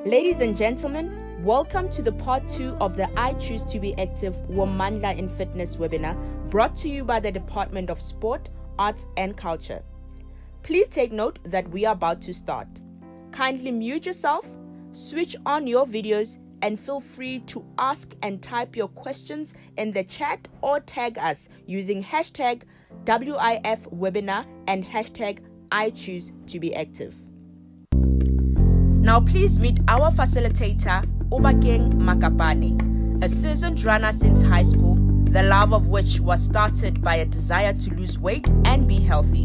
Ladies and gentlemen, welcome to the part 2 of the I Choose to Be Active Womandla in Fitness webinar, brought to you by the Department of Sport, Arts and Culture. Please take note that we are about to start. Kindly mute yourself, switch on your videos, and feel free to ask and type your questions in the chat or tag us using hashtag WIFwebinar and hashtag I Choose to Be Active. Now please meet our facilitator, Obakeng Makapane, a seasoned runner since high school, the love of which was started by a desire to lose weight and be healthy.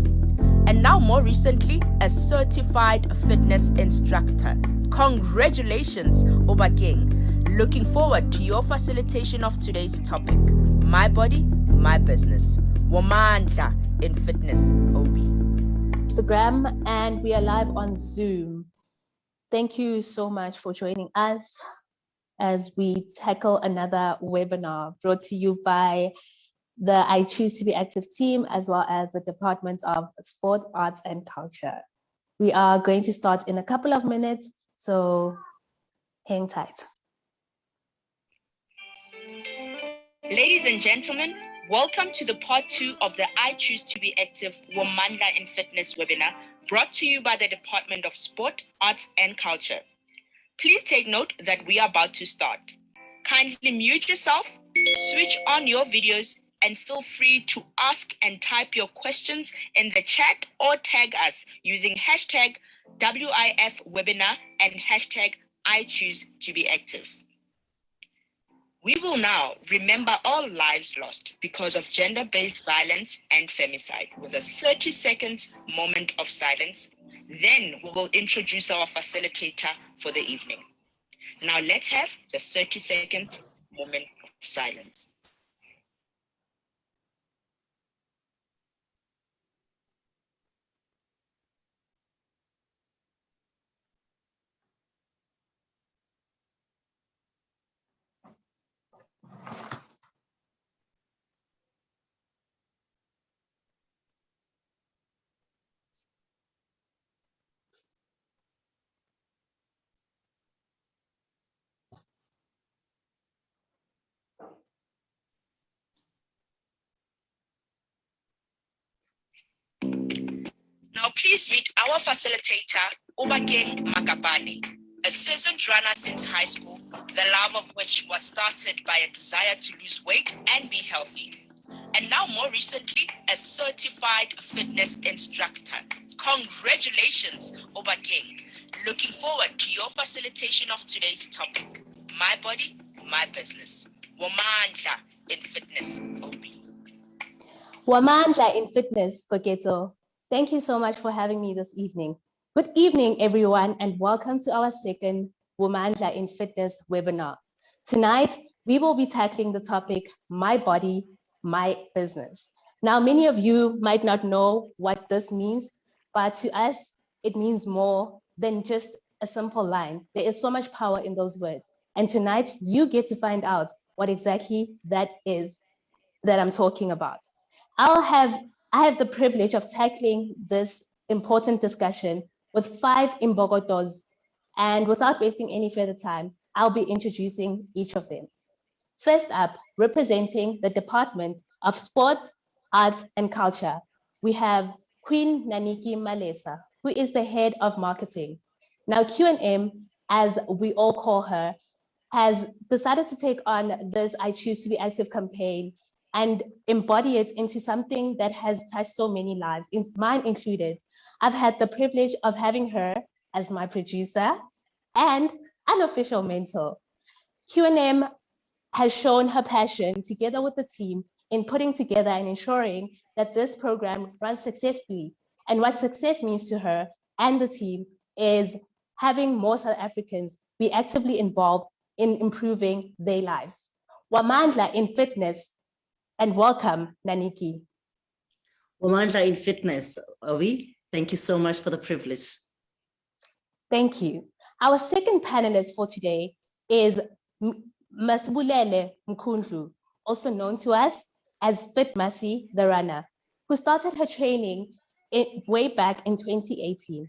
And now more recently, a certified fitness instructor. Congratulations, Obakeng. Looking forward to your facilitation of today's topic, My Body, My Business. Womandla in Fitness, OB. Instagram, and we are live on Zoom. Thank you so much for joining us as we tackle another webinar brought to you by the I Choose to Be Active team, as well as the Department of Sport, Arts and Culture. We are going to start in a couple of minutes, so hang tight. Ladies and gentlemen, welcome to the part 2 of the I Choose to Be Active Womandla in Fitness webinar, brought to you by the Department of Sport, Arts and Culture. Please take note that we are about to start. Kindly mute yourself, switch on your videos, and feel free to ask and type your questions in the chat or tag us using hashtag WIFwebinar and hashtag I Choose to Be Active. We will now remember all lives lost because of gender-based violence and femicide with a 30-second moment of silence. Then we will introduce our facilitator for the evening. Now let's have the 30-second moment of silence. Now please meet our facilitator, Obakeng Makapane, a seasoned runner since high school, the love of which was started by a desire to lose weight and be healthy. And now more recently, a certified fitness instructor. Congratulations, Obakeng. Looking forward to your facilitation of today's topic, My Body, My Business. Womandla in Fitness, OB. Womandla in Fitness, Koketo. Thank you so much for having me this evening. Good evening, everyone, and welcome to our second Womandla in Fitness webinar. Tonight, we will be tackling the topic, My Body, My Business. Now, many of you might not know what this means, but to us, it means more than just a simple line. There is so much power in those words. And tonight, you get to find out what exactly that is that I'm talking about. I have the privilege of tackling this important discussion with 5 Imbogotos, and without wasting any further time, I'll be introducing each of them. First up, representing the Department of Sport, Arts and Culture, we have Queen Naniki Malesa, who is the head of marketing. Now, QNM, as we all call her, has decided to take on this I Choose to Be Active campaign and embody it into something that has touched so many lives, mine included. I've had the privilege of having her as my producer and unofficial mentor. QNM has shown her passion together with the team in putting together and ensuring that this program runs successfully. And what success means to her and the team is having more South Africans be actively involved in improving their lives. Womandla in Fitness, and welcome, Naniki. Womandla in Fitness, Obi, thank you so much for the privilege. Thank you. Our second panelist for today is Masibulele Mkundlu, also known to us as Fit Masi, the runner, who started her training way back in 2018.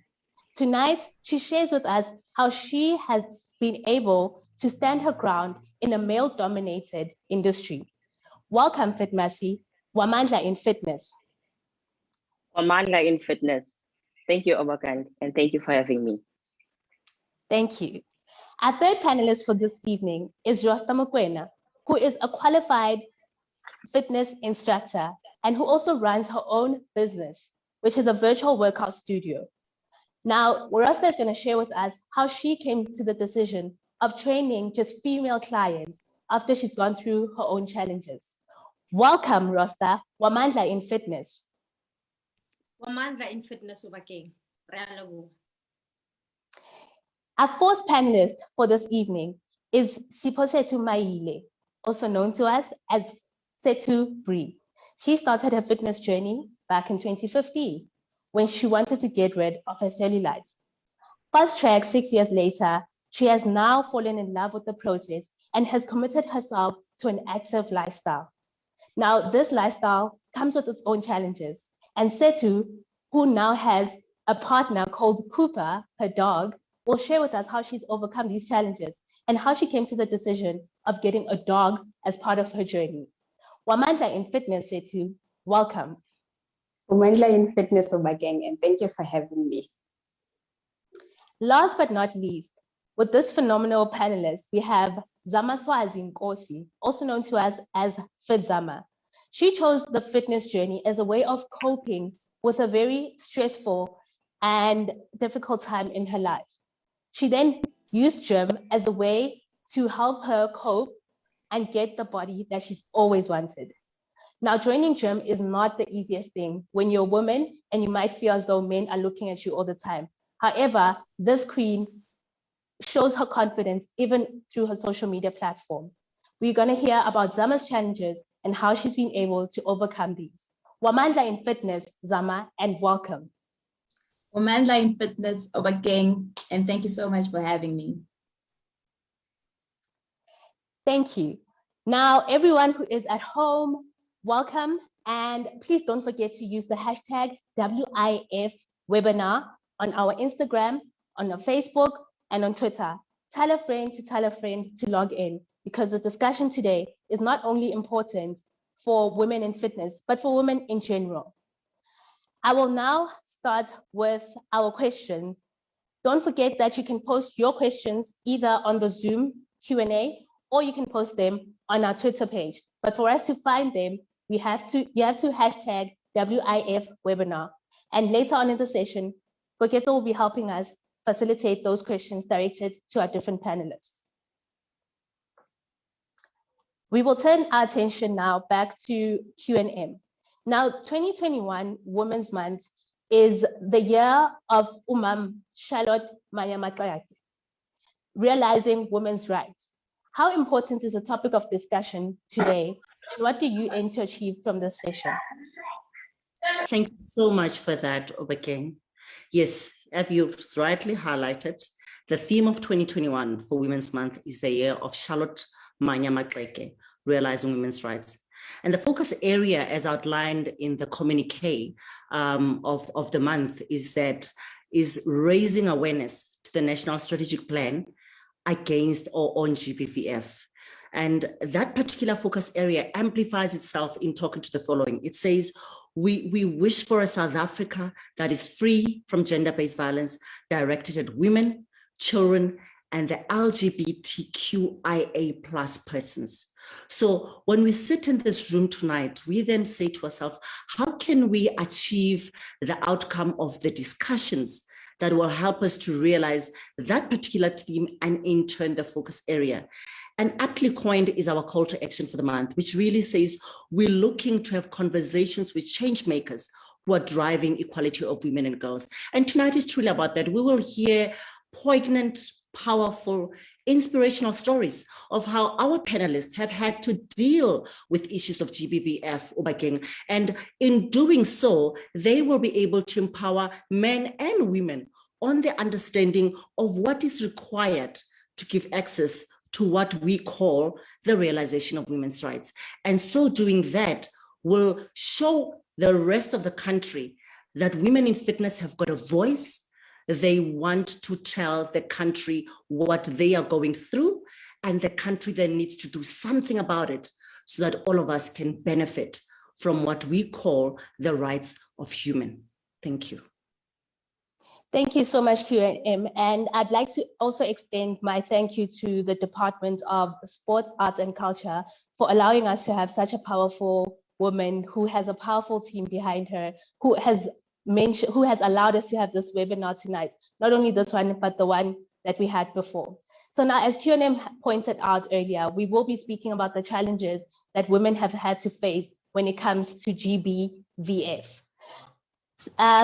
Tonight, she shares with us how she has been able to stand her ground in a male-dominated industry. Welcome, Fitmasi, Womandla in Fitness. Womandla in Fitness. Thank you, Obakan, and thank you for having me. Thank you. Our third panelist for this evening is Rosta Mokoena, who is a qualified fitness instructor and who also runs her own business, which is a virtual workout studio. Now, Rosta is going to share with us how she came to the decision of training just female clients after she's gone through her own challenges. Welcome, Rosta, Womandla in Fitness. Womandla in Fitness, Obakeng. Our fourth panelist for this evening is Siposetu Maile, also known to us as Setu Bree. She started her fitness journey back in 2015 when she wanted to get rid of her cellulite. Fast track 6 years later, she has now fallen in love with the process and has committed herself to an active lifestyle. Now, this lifestyle comes with its own challenges, and Setu, who now has a partner called Cooper, her dog, will share with us how she's overcome these challenges and how she came to the decision of getting a dog as part of her journey. Womandla in Fitness, Setu, welcome. Womandla in Fitness, Obakeng, and thank you for having me. Last but not least, with this phenomenal panelist, we have Zamaswazi Nkosi, also known to us as FitZama. She chose the fitness journey as a way of coping with a very stressful and difficult time in her life. She then used gym as a way to help her cope and get the body that she's always wanted. Now, joining gym is not the easiest thing when you're a woman and you might feel as though men are looking at you all the time. However, this queen shows her confidence even through her social media platform. We're going to hear about Zama's challenges and how she's been able to overcome these. Womandla in Fitness, Zama, and welcome. Womandla in Fitness, Obakeng, and thank you so much for having me. Thank you. Now, everyone who is at home, welcome. And please don't forget to use the hashtag WIF webinar on our Instagram, on our Facebook, and on Twitter. Tell a friend to log in, because the discussion today is not only important for women in fitness, but for women in general. I will now start with our question. Don't forget that you can post your questions either on the Zoom Q&A or you can post them on our Twitter page. But for us to find them, you have to hashtag WIF webinar. And later on in the session, Boketo will be helping us facilitate those questions directed to our different panelists. We will turn our attention now back to Q&M. Now, 2021 Women's Month is the year of Charlotte Manyamatlake, realizing women's rights. How important is the topic of discussion today, and what do you aim to achieve from this session? Thank you so much for that, Obakeng. Yes, as you've rightly highlighted, the theme of 2021 for Women's Month is the year of Charlotte Manyamatlake, realizing women's rights. And the focus area, as outlined in the communique of the month, is raising awareness to the National Strategic Plan against or on GBVF. And that particular focus area amplifies itself in talking to the following. It says, we wish for a South Africa that is free from gender-based violence directed at women, children, and the LGBTQIA+ persons. So when we sit in this room tonight, we then say to ourselves, how can we achieve the outcome of the discussions that will help us to realize that particular theme and in turn the focus area? And aptly coined is our call to action for the month, which really says we're looking to have conversations with change makers who are driving equality of women and girls. And tonight is truly about that. We will hear poignant, powerful, inspirational stories of how our panelists have had to deal with issues of GBVF, Obakeng, and in doing so, they will be able to empower men and women on the understanding of what is required to give access to what we call the realization of women's rights. And so doing that will show the rest of the country that women in fitness have got a voice, they want to tell the country what they are going through, and the country then needs to do something about it so that all of us can benefit from what we call the rights of human. Thank you. Thank you so much, QM. And I'd like to also extend my thank you to the Department of Sport, Arts and Culture for allowing us to have such a powerful woman who has a powerful team behind her, who has allowed us to have this webinar tonight. Not only this one, but the one that we had before. So now, as QM pointed out earlier, we will be speaking about the challenges that women have had to face when it comes to GBVF.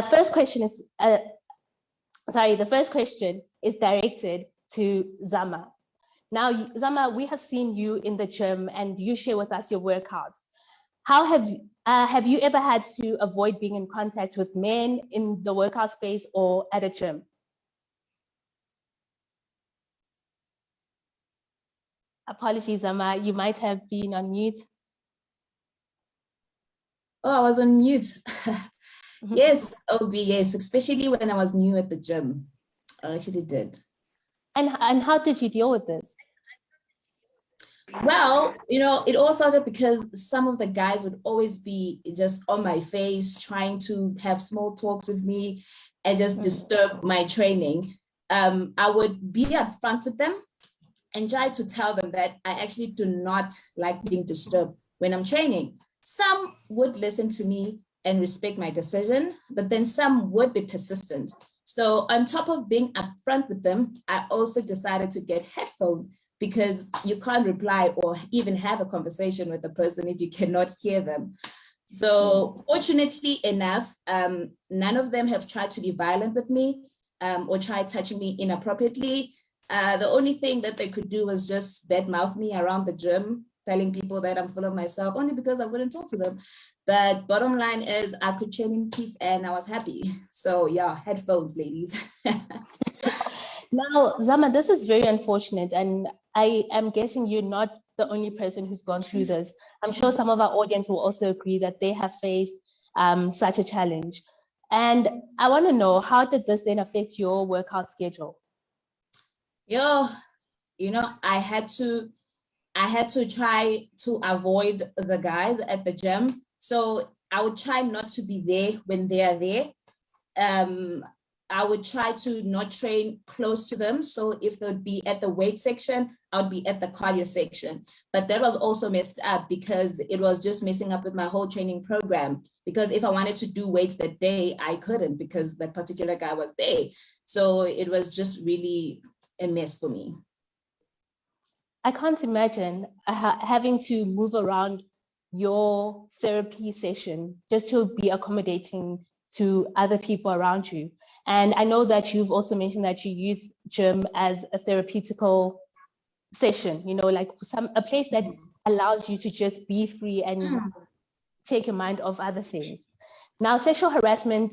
First question is, the first question is directed to Zama. Now, Zama, we have seen you in the gym and you share with us your workouts. How have you ever had to avoid being in contact with men in the workout space or at a gym? Apologies, Zama, you might have been on mute. Oh, I was on mute. Yes, OB, yes, especially when I was new at the gym. I actually did. And how did you deal with this? Well, it all started because some of the guys would always be just on my face, trying to have small talks with me and just disturb my training. I would be upfront with them and try to tell them that I actually do not like being disturbed when I'm training. Some would listen to me and respect my decision, but then some would be persistent. So on top of being upfront with them, I also decided to get headphones because you can't reply or even have a conversation with a person if you cannot hear them. So fortunately enough, none of them have tried to be violent with me or tried touching me inappropriately. The only thing that they could do was just badmouth me around the gym, telling people that I'm full of myself only because I wouldn't talk to them. But bottom line is I could train in peace and I was happy. So yeah, headphones, ladies. Now, Zama, this is very unfortunate. And I am guessing you're not the only person who's gone through this. I'm sure some of our audience will also agree that they have faced such a challenge. And I want to know, how did this then affect your workout schedule? I had to try to avoid the guys at the gym. So I would try not to be there when they are there. I would try to not train close to them. So if they'd be at the weight section, I would be at the cardio section. But that was also messed up because it was just messing up with my whole training program. Because if I wanted to do weights that day, I couldn't because that particular guy was there. So it was just really a mess for me. I can't imagine having to move around your therapy session just to be accommodating to other people around you. And I know that you've also mentioned that you use gym as a therapeutical session, like a place that allows you to just be free and take your mind off other things. Now, sexual harassment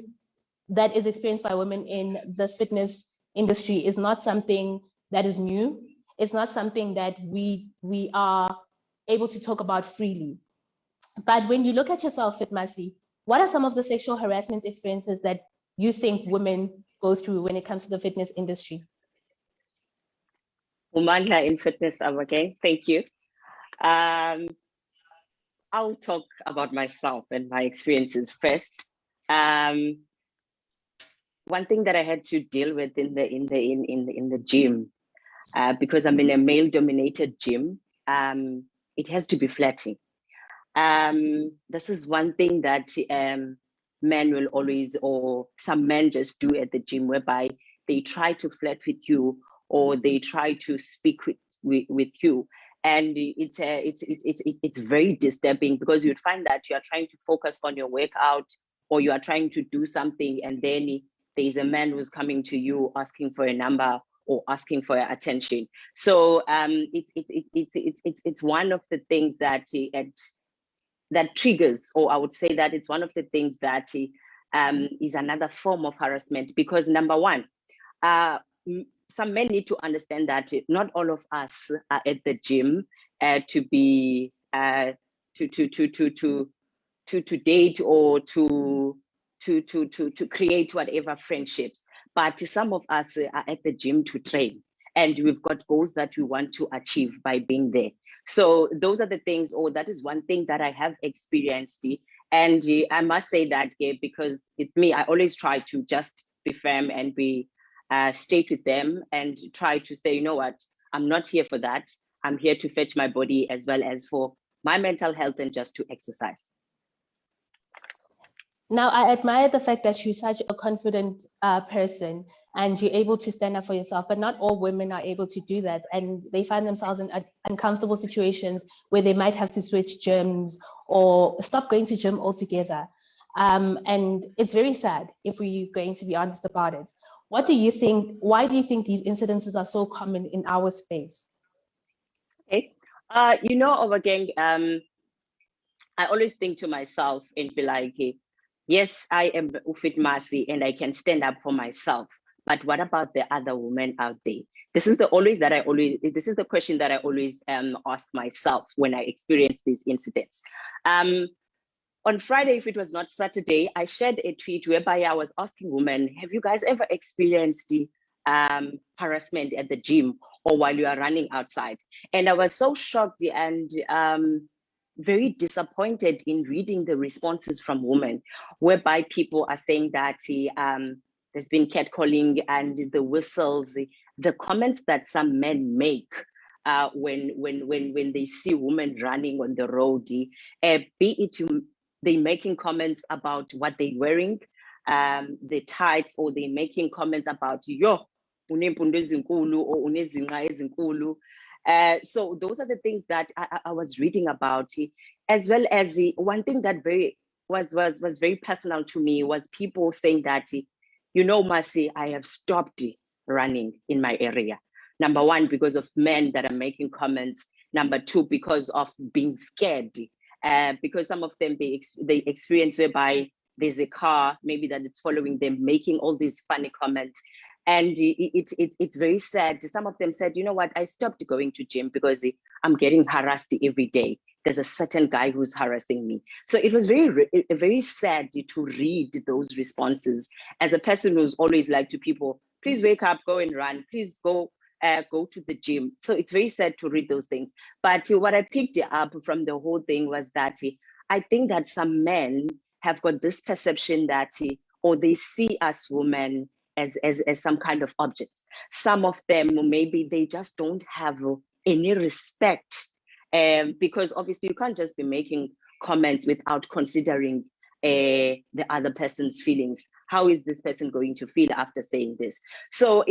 that is experienced by women in the fitness industry is not something that is new. It's not something that we are able to talk about freely. But when you look at yourself, Fitmasi, what are some of the sexual harassment experiences that you think women go through when it comes to the fitness industry? Womandla in fitness, again, thank you. I'll talk about myself and my experiences first. One thing that I had to deal with in the gym, because I'm in a male-dominated gym, it has to be flirting. This is one thing that men will always, or some men just do at the gym, whereby they try to flirt with you or they try to speak with you. And it's very disturbing because you'd find that you are trying to focus on your workout or you are trying to do something, and then there's a man who's coming to you asking for a number or asking for your attention. So it's one of the things that triggers, or I would say that it's one of the things that is another form of harassment, because number one, some men need to understand that not all of us are at the gym to date or to create whatever friendships, but some of us are at the gym to train, and we've got goals that we want to achieve by being there. So those are the things, or that is one thing that I have experienced. And I must say that, because it's me, I always try to just be firm and be straight with them and try to say, you know what, I'm not here for that. I'm here to fetch my body as well as for my mental health and just to exercise. Now, I admire the fact that you're such a confident person and you're able to stand up for yourself, but not all women are able to do that. And they find themselves in uncomfortable situations where they might have to switch gyms or stop going to gym altogether. And it's very sad if we're going to be honest about it. What do you think? Why do you think these incidences are so common in our space? Okay. Again, I always think to myself and be like, yes, I am Ufit Masi and I can stand up for myself. But what about the other women out there? This is the question that I always ask myself when I experience these incidents. On Friday, if it was not Saturday, I shared a tweet whereby I was asking women, have you guys ever experienced the harassment at the gym or while you are running outside? And I was so shocked and very disappointed in reading the responses from women, whereby people are saying that there's been catcalling and the whistles, the comments that some men make when they see women running on the road, be it they making comments about what they're wearing, the tights, or they making comments about yo, unempundu ezinkulu or unezinqa ezinkulu. So those are the things that I was reading about, as well as one thing that was very personal to me was people saying that, you know, Masi, I have stopped running in my area. Number one, because of men that are making comments. Number two, because of being scared. Because some of them, they experience whereby there's a car, maybe that it's following them, making all these funny comments. And it's very sad. Some of them said, you know what, I stopped going to gym because I'm getting harassed every day. There's a certain guy who's harassing me. So it was very sad to read those responses. As a person who's always like to people, please wake up, go and run, please go to the gym. So it's very sad to read those things. But what I picked up from the whole thing was that I think that some men have got this perception that, or they see us women as some kind of objects. Some of them, maybe they just don't have any respect, because obviously you can't just be making comments without considering the other person's feelings. How is this person going to feel after saying this? So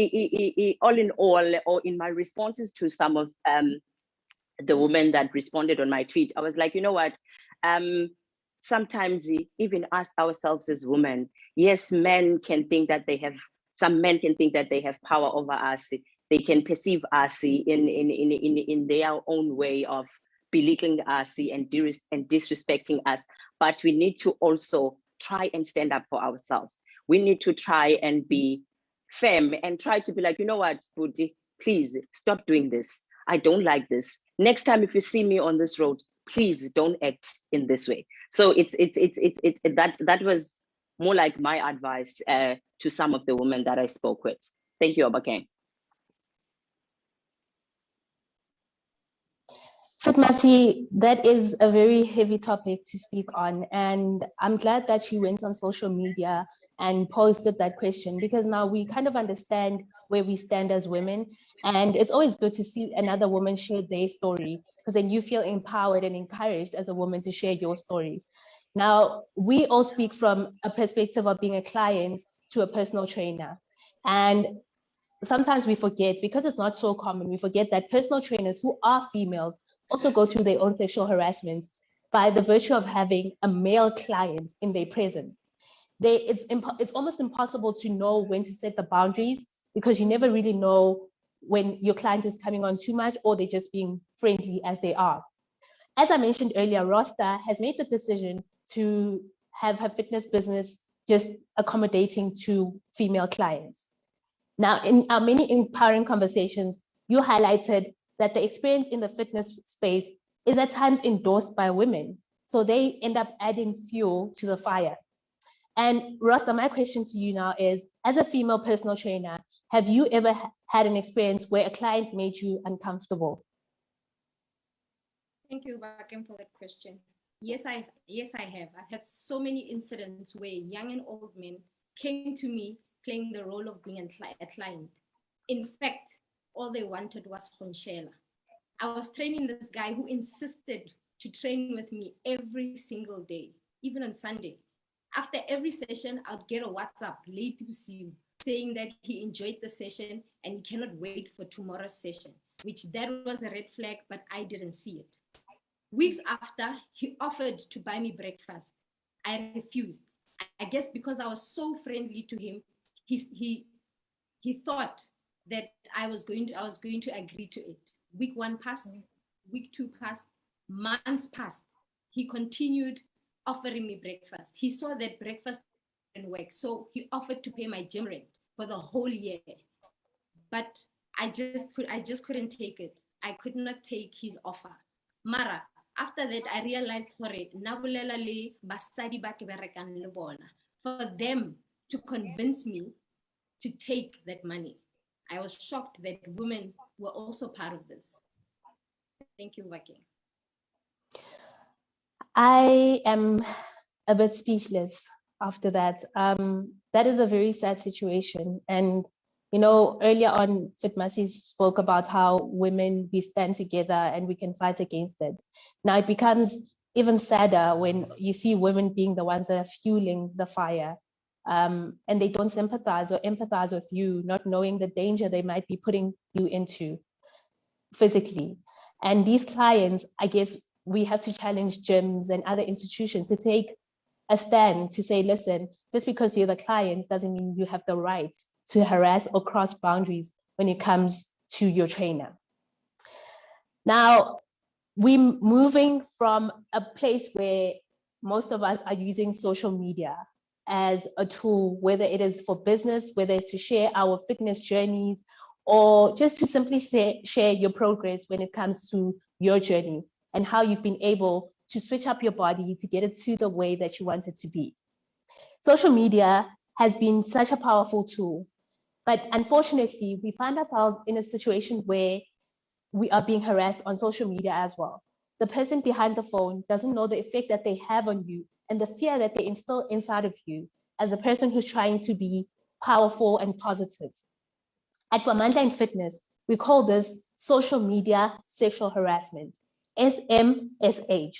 all in all, or in my responses to some of the women that responded on my tweet, I was like, you know what? Sometimes even us ourselves as women, yes, men can think that some men can think that they have power over us. They can perceive us in their own way of belittling us and disrespecting us. But we need to also try and stand up for ourselves. We need to try and be firm and try to be like, you know what, Budi, please stop doing this. I don't like this. Next time, if you see me on this road, please don't act in this way. So that was more like my advice to some of the women that I spoke with. Thank you, Obakeng. Fatmasi, that is a very heavy topic to speak on. And I'm glad that you went on social media and posted that question, because now we kind of understand where we stand as women. And it's always good to see another woman share their story, because then you feel empowered and encouraged as a woman to share your story. Now, we all speak from a perspective of being a client to a personal trainer. And sometimes we forget, because it's not so common, we forget that personal trainers who are females also go through their own sexual harassment by the virtue of having a male client in their presence. It's almost impossible to know when to set the boundaries, because you never really know when your client is coming on too much or they're just being friendly as they are. As I mentioned earlier, Rosta has made the decision to have her fitness business just accommodating to female clients. Now, in our many empowering conversations, you highlighted that the experience in the fitness space is at times endorsed by women. So they end up adding fuel to the fire. And Rasta, my question to you now is, as a female personal trainer, have you ever had an experience where a client made you uncomfortable? Thank you, Bakem, for that question. Yes, I have. I've had so many incidents where young and old men came to me playing the role of being a client. In fact, all they wanted was Khonshela. I was training this guy who insisted to train with me every single day, even on Sunday. After every session, I'd get a WhatsApp late to see saying that he enjoyed the session and he cannot wait for tomorrow's session, which that was a red flag, but I didn't see it. Weeks after, he offered to buy me breakfast. I refused. I guess because I was so friendly to him, he thought that I was going to agree to it. Week 1 passed, week 2 passed, months passed. He continued offering me breakfast. He saw that breakfast didn't work, so he offered to pay my gym rent for the whole year. But I just couldn't take it. I could not take his offer. Mara, after that, I realized for them to convince me to take that money. I was shocked that women were also part of this. Thank you, Vaki. I am a bit speechless after that. That is a very sad situation. And, you know, earlier on, Fitmasi spoke about how women, we stand together and we can fight against it. Now it becomes even sadder when you see women being the ones that are fueling the fire. And they don't sympathize or empathize with you, not knowing the danger they might be putting you into physically. And these clients, I guess we have to challenge gyms and other institutions to take a stand to say, listen, just because you're the client doesn't mean you have the right to harass or cross boundaries when it comes to your trainer. Now, we're moving from a place where most of us are using social media as a tool, whether it is for business, whether it's to share our fitness journeys, or just to simply share your progress when it comes to your journey and how you've been able to switch up your body to get it to the way that you want it to be. Social media has been such a powerful tool, but unfortunately, we find ourselves in a situation where we are being harassed on social media as well. The person behind the phone doesn't know the effect that they have on you and the fear that they instill inside of you as a person who's trying to be powerful and positive. At Womandla in Fitness, we call this social media sexual harassment, SMSH.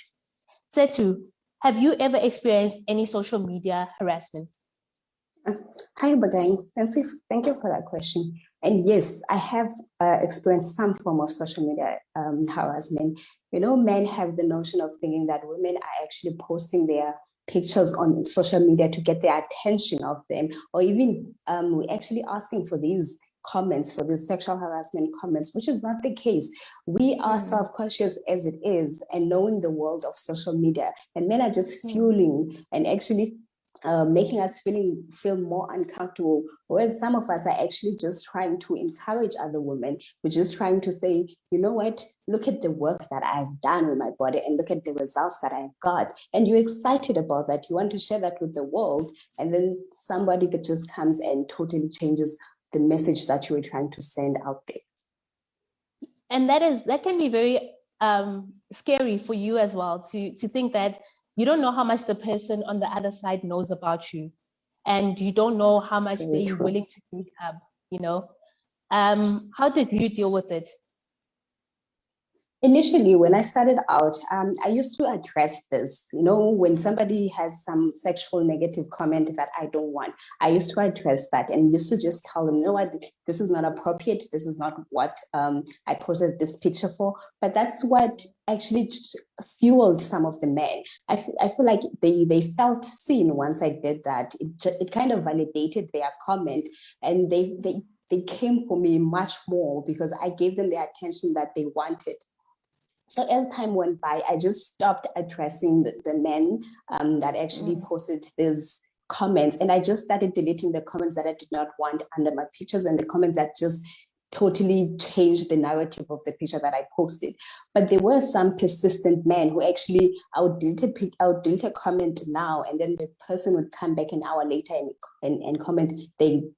Setu, have you ever experienced any social media harassment? Hi, Bagang. Thank you for that question. And yes, I have experienced some form of social media harassment. You know, men have the notion of thinking that women are actually posting their pictures on social media to get the attention of them, or even we're actually asking for these comments, for these sexual harassment comments, which is not the case. We are self-conscious as it is and knowing the world of social media, and men are just fueling and actually making us feel more uncomfortable, whereas some of us are actually just trying to encourage other women. We're just trying to say, you know what, look at the work that I've done with my body and look at the results that I've got. And you're excited about that. You want to share that with the world. And then somebody that just comes and totally changes the message that you were trying to send out there. And that can be very scary for you as well, to think that you don't know how much the person on the other side knows about you, and you don't know how much they're willing to dig up, you know. How did you deal with it? Initially, when I started out, I used to address this. You know, when somebody has some sexual negative comment that I don't want, I used to address that and used to just tell them, no, this is not appropriate. This is not what I posted this picture for. But that's what actually fueled some of the men. I feel like they felt seen once I did that. It kind of validated their comment, and they came for me much more because I gave them the attention that they wanted. So as time went by, I just stopped addressing the men that actually posted these comments, and I just started deleting the comments that I did not want under my pictures and the comments that just totally change the narrative of the picture that I posted. But there were some persistent men who actually, I would delete a comment now, and then the person would come back an hour later and comment the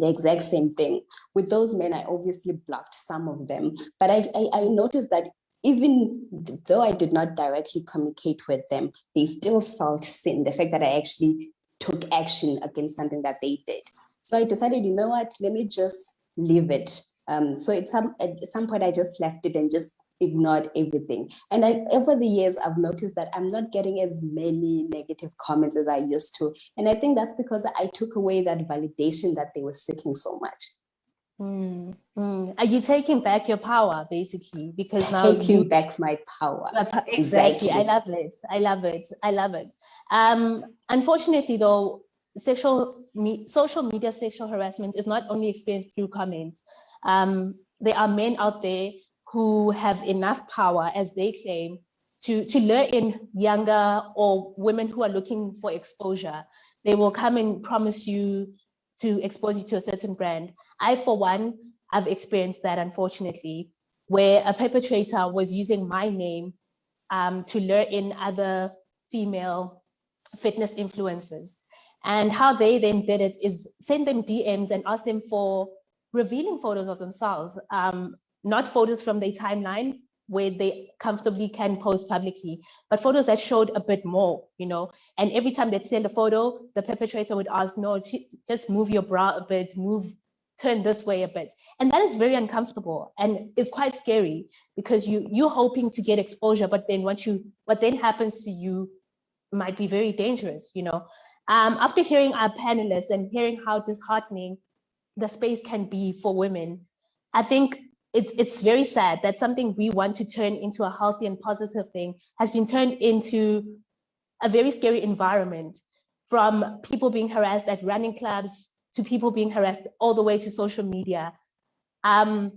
exact same thing. With those men, I obviously blocked some of them, but I noticed that even though I did not directly communicate with them, they still felt sin, the fact that I actually took action against something that they did. So I decided, you know what, let me just leave it. So at some point, I just left it and just ignored everything. And over the years, I've noticed that I'm not getting as many negative comments as I used to. And I think that's because I took away that validation that they were seeking so much. Are you taking back your power, basically? Because now taking back my power. Exactly. I love it. I love it. I love it. Unfortunately, though, social media sexual harassment is not only experienced through comments. There are men out there who have enough power, as they claim, to lure in younger or women who are looking for exposure. They will come and promise you to expose you to a certain brand. I, for one, have experienced that, unfortunately, where a perpetrator was using my name to lure in other female fitness influencers. And how they then did it is send them DMs and ask them for revealing photos of themselves, not photos from their timeline where they comfortably can post publicly, but photos that showed a bit more, you know. And every time they'd send a photo, the perpetrator would ask, no, just move your bra a bit, turn this way a bit. And that is very uncomfortable and it's quite scary because you're hoping to get exposure, but then what then happens to you might be very dangerous, you know. After hearing our panelists and hearing how disheartening the space can be for women, I think it's very sad that something we want to turn into a healthy and positive thing has been turned into a very scary environment, from people being harassed at running clubs to people being harassed all the way to social media. I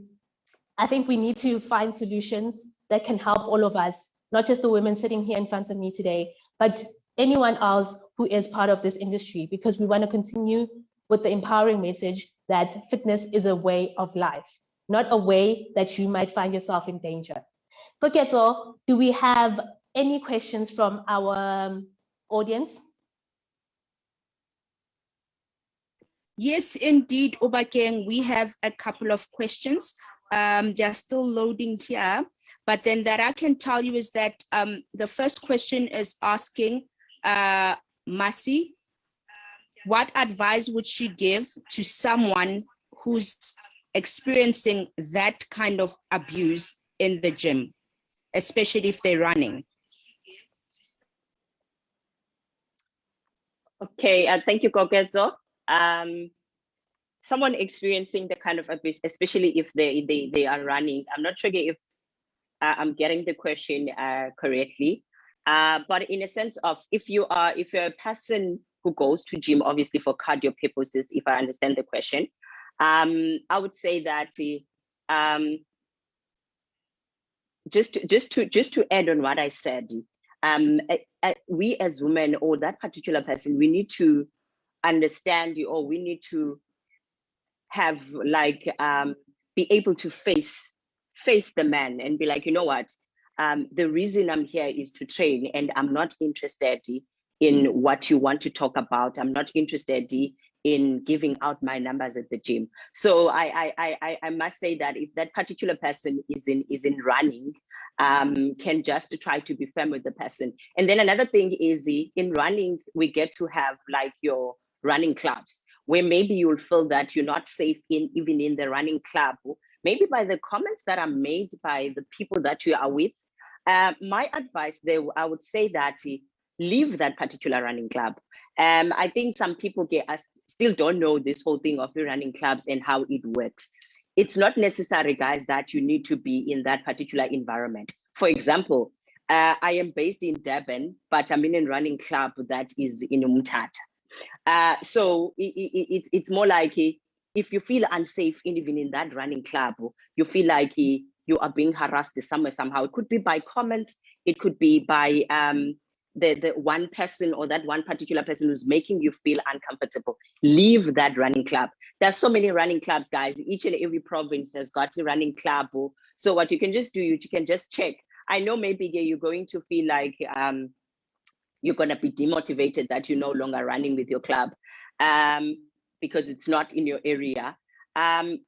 think we need to find solutions that can help all of us, not just the women sitting here in front of me today, but anyone else who is part of this industry, because we want to continue with the empowering message that fitness is a way of life, not a way that you might find yourself in danger. Koketso, do we have any questions from our audience? Yes, indeed, Obakeng, we have a couple of questions. They're still loading here, but then that I can tell you is that the first question is asking Masi, what advice would she give to someone who's experiencing that kind of abuse in the gym, especially if they're running? Okay, thank you, Kokezo. Someone experiencing the kind of abuse, especially if they are running. I'm not sure if I'm getting the question correctly, but in a sense of if you're a person who goes to gym, obviously for cardio purposes, if I understand the question, I would say that just to add on what I said, we as women or that particular person, we need to understand you, or we need to have like be able to face the man and be like, you know what, the reason I'm here is to train, and I'm not interested in what you want to talk about. I'm not interested in giving out my numbers at the gym. So I must say that if that particular person is in running, can just try to be firm with the person. And then another thing is in running, we get to have like your running clubs, where maybe you'll feel that you're not safe even in the running club, maybe by the comments that are made by the people that you are with. My advice there, I would say that leave that particular running club. I think some people still don't know this whole thing of the running clubs and how it works. It's not necessary, guys, that you need to be in that particular environment. For example, I am based in Durban, but I'm in a running club that is in Umtata. So it's more like if you feel unsafe even in that running club, you feel like you are being harassed somewhere somehow. It could be by comments, it could be by the one person or that one particular person who's making you feel uncomfortable, leave that running club. There's so many running clubs, guys. Each and every province has got a running club. So what you can just do, you can just check. I know maybe you're going to feel like you're going to be demotivated that you're no longer running with your club because it's not in your area.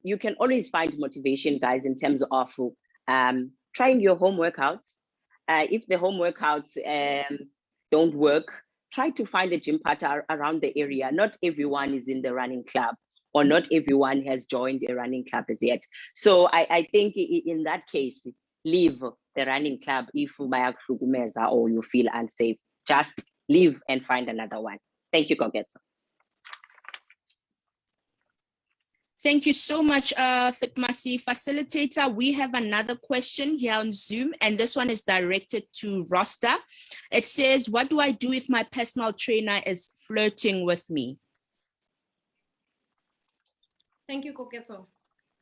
You can always find motivation, guys, in terms of trying your home workouts. If the home workouts don't work, try to find a gym partner around the area. Not everyone is in the running club, or not everyone has joined a running club as yet. So I think in that case, leave the running club if or you feel unsafe. Just leave and find another one. Thank you, Kogetso. Thank you so much, Fitmasi. Facilitator, we have another question here on Zoom, and this one is directed to Rosta. It says, what do I do if my personal trainer is flirting with me? Thank you, Koketo.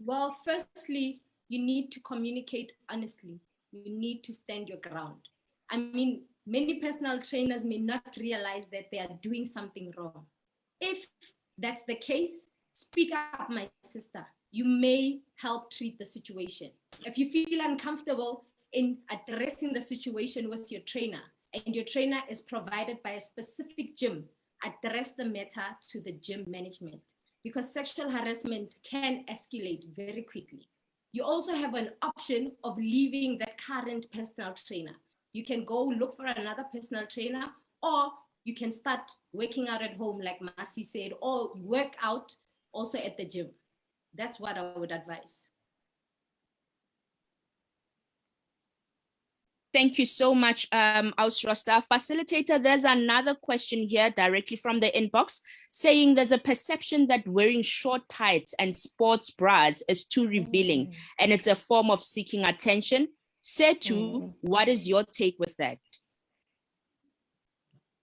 Well, firstly, you need to communicate honestly. You need to stand your ground. I mean, many personal trainers may not realize that they are doing something wrong. If that's the case, speak up, my sister. You may help treat the situation. If you feel uncomfortable in addressing the situation with your trainer, and your trainer is provided by a specific gym, address the matter to the gym management, because sexual harassment can escalate very quickly. You also have an option of leaving that current personal trainer. You can go look for another personal trainer, or you can start working out at home, like Masi said, or work out also at the gym. That's what I would advise. Thank you so much, Ausrosta. Facilitator, there's another question here directly from the inbox saying there's a perception that wearing short tights and sports bras is too revealing and it's a form of seeking attention. Setu, what is your take with that?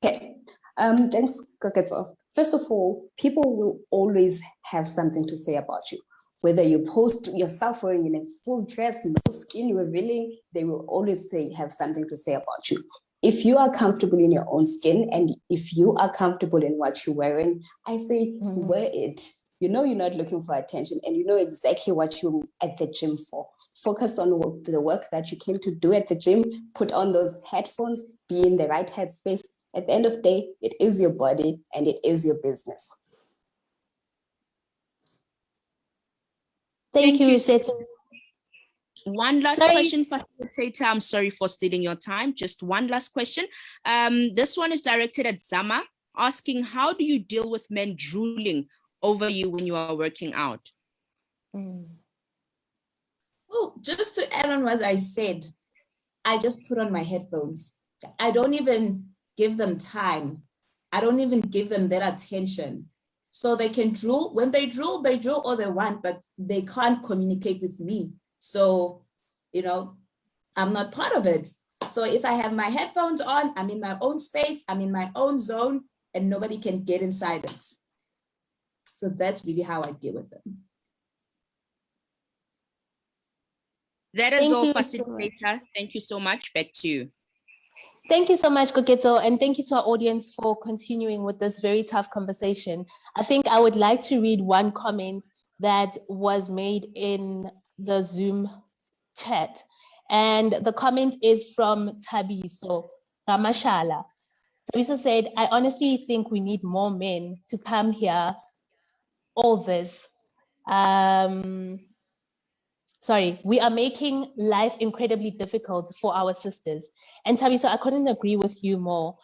Okay, thanks, Koketo. First of all, people will always have something to say about you. Whether you post yourself wearing in a full dress, no skin revealing, they will always have something to say about you. If you are comfortable in your own skin and if you are comfortable in what you're wearing, I say wear it. You know you're not looking for attention and you know exactly what you're at the gym for. Focus on the work that you came to do at the gym, put on those headphones, be in the right headspace. At the end of the day, it is your body and it is your business. Thank you, Setu. One last question, facilitator. I'm sorry for stealing your time. Just one last question. This one is directed at Zama, asking, how do you deal with men drooling over you when you are working out? Oh, just to add on what I said, I just put on my headphones. I don't even give them time. I don't even give them that attention. So they can drool. When they drool all they want, but they can't communicate with me. So, you know, I'm not part of it. So if I have my headphones on, I'm in my own space, I'm in my own zone, and nobody can get inside it. So that's really how I deal with them. That is all, facilitator. Thank you so much. Back to you. Thank you so much, Koketo, and thank you to our audience for continuing with this very tough conversation. I think I would like to read one comment that was made in the Zoom chat. And the comment is from Tabiso Ramashala. Tabiso said, I honestly think we need more men to come here. All this. We are making life incredibly difficult for our sisters. And Tabiso, I couldn't agree with you more.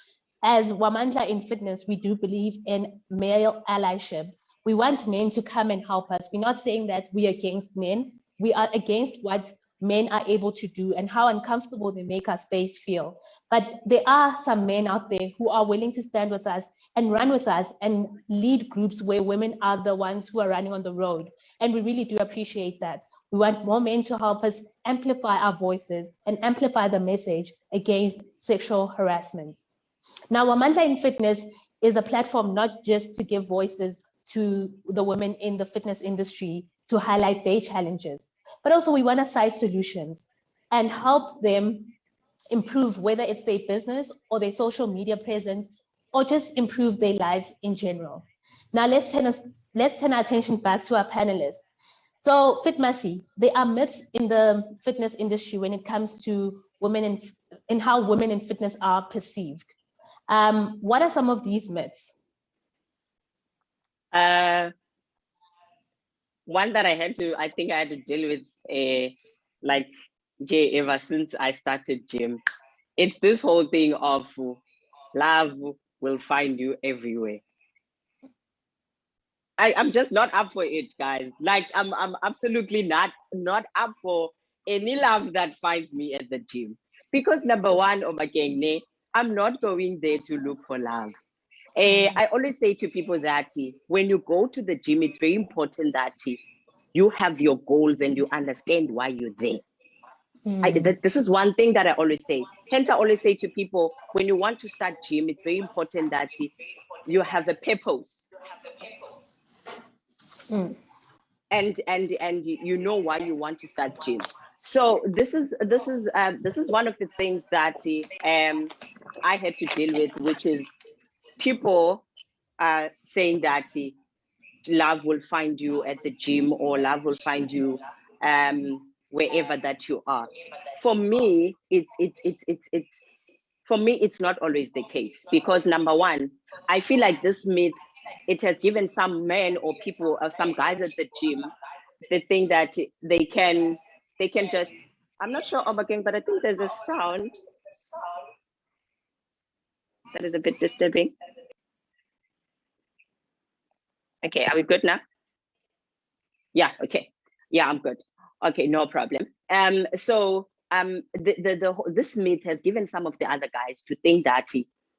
As Womandla in Fitness, we do believe in male allyship. We want men to come and help us. We're not saying that we're against men. We are against what men are able to do and how uncomfortable they make our space feel. But there are some men out there who are willing to stand with us and run with us and lead groups where women are the ones who are running on the road. And we really do appreciate that. We want more men to help us amplify our voices and amplify the message against sexual harassment. Now, Womandla in Fitness is a platform not just to give voices to the women in the fitness industry to highlight their challenges, but also we want to cite solutions and help them improve, whether it's their business or their social media presence, or just improve their lives in general. Now let's turn our attention back to our panelists. So Fitmasi, there are myths in the fitness industry when it comes to women in how women in fitness are perceived. What are some of these myths? One that I think I had to deal with, like Jay, ever since I started gym. It's this whole thing of love will find you everywhere. I'm just not up for it, guys. Like I'm absolutely not up for any love that finds me at the gym. Because number one, I'm not going there to look for love. I always say to people that when you go to the gym, it's very important that you have your goals and you understand why you're there. This is one thing that I always say. Hence, I always say to people, when you want to start gym, it's very important that you have a purpose. And you know why you want to start gym. So this is one of the things that I had to deal with, which is people saying that love will find you at the gym or love will find you wherever that you are. For me, it's not always the case, because number one, I feel like this myth, it has given some men or people or some guys at the gym the thing that they can just, I'm not sure, but I think there's a sound that is a bit disturbing. Okay, are we good now? Yeah, okay. Yeah, I'm good. Okay, no problem. So this myth has given some of the other guys to think that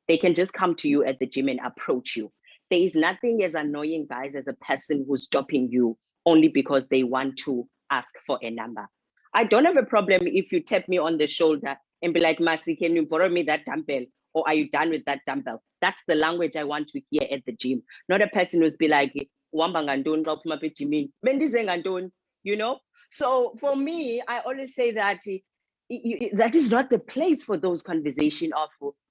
they can just come to you at the gym and approach you. There is nothing as annoying, guys, as a person who's stopping you only because they want to ask for a number. I don't have a problem if you tap me on the shoulder and be like, Masi, can you borrow me that dumbbell? Or are you done with that dumbbell? That's the language I want to hear at the gym. Not a person who's be like, you know? So for me, I always say that that is not the place for those conversations of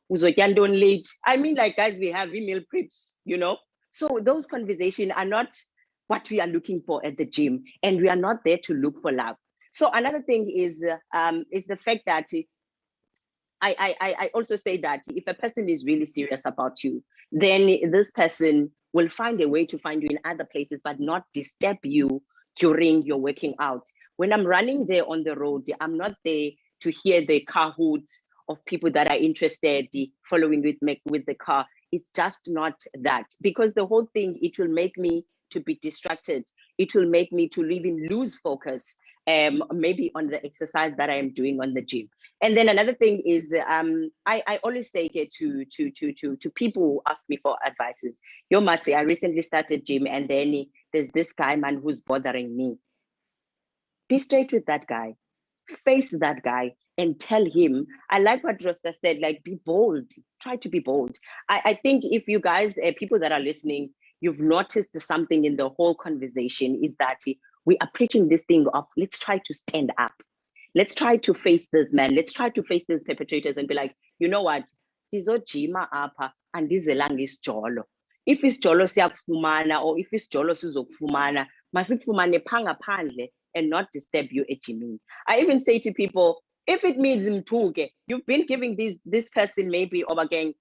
late. I mean, like, guys, we have meal preps, you know? So those conversations are not what we are looking for at the gym, and we are not there to look for love. So another thing is the fact that I also say that if a person is really serious about you, then this person will find a way to find you in other places, but not disturb you during your working out. When I'm running there on the road, I'm not there to hear the car hoots of people that are interested following with the car. It's just not that, because the whole thing, it will make me to be distracted. It will make me to even lose focus, maybe on the exercise that I am doing on the gym. And then another thing is, I always say to people who ask me for advices, yo Masi, I recently started gym, and then there's this guy, man, who's bothering me. Be straight with that guy. Face that guy and tell him. I like what Rosta said, like, be bold. Try to be bold. I think if you guys, people that are listening, you've noticed something in the whole conversation is that we are preaching this thing of, let's try to stand up. Let's try to face this man. Let's try to face these perpetrators and be like, you know what? Dizojima apa and dizelang is jolo. If it's jolo siyakufumana, or if it's jolo sizokufumana, masikufumane phandle and not disturb you at gym. I even say to people, if it means mtuke, you've been giving this person maybe over again